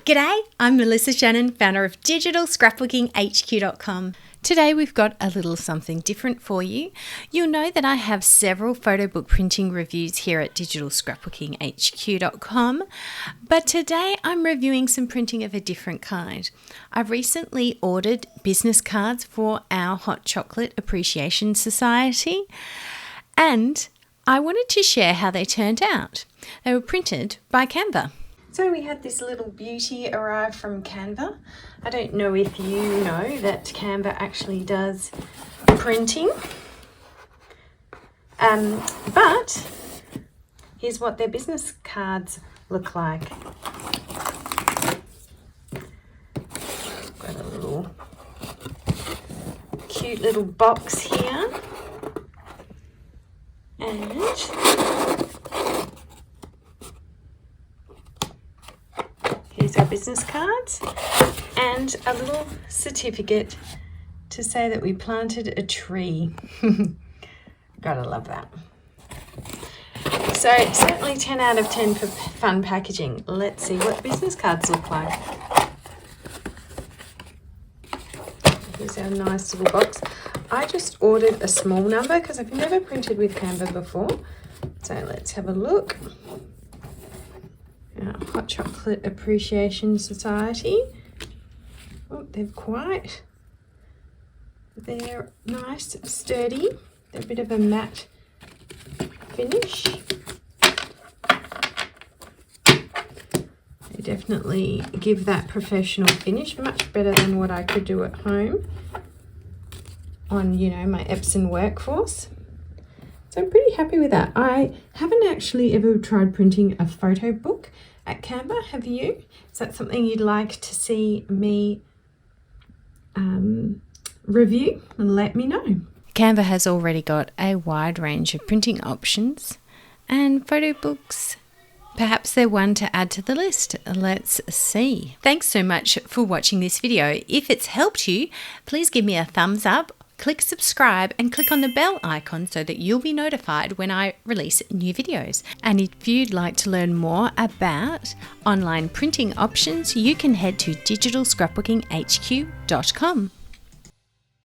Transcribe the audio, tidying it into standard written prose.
G'day, I'm Melissa Shannon, founder of digitalscrapbookinghq.com. Today we've got a little something different for you. You'll know that I have several photo book printing reviews here at digitalscrapbookinghq.com, but today I'm reviewing some printing of a different kind. I've recently ordered business cards for our Hot Chocolate Appreciation Society, and I wanted to share how they turned out. They were printed by Canva. So we had this little beauty arrive from Canva. I don't know if you know that Canva actually does printing. But here's what their business cards look like. Got a little cute little box here. And here's our business cards and a little certificate to say that we planted a tree. Gotta love that. So certainly 10 out of 10 for fun packaging. Let's see what business cards look like. Here's our nice little box. I just ordered a small number because I've never printed with Canva before. So let's have a look. Hot Chocolate Appreciation Society. Oh, they're nice, sturdy. They're a bit of a matte finish. They definitely give that professional finish, much better than what I could do at home on, my Epson workforce. So I'm pretty happy with that. I haven't actually ever tried printing a photo book at Canva. Have you? Is that something you'd like to see me review? Let me know. Canva has already got a wide range of printing options, and photo books, perhaps they're one to add to the list. Let's see. Thanks so much for watching this video. If it's helped you, please give me a thumbs up, click subscribe and click on the bell icon so that you'll be notified when I release new videos. And if you'd like to learn more about online printing options, you can head to digitalscrapbookinghq.com.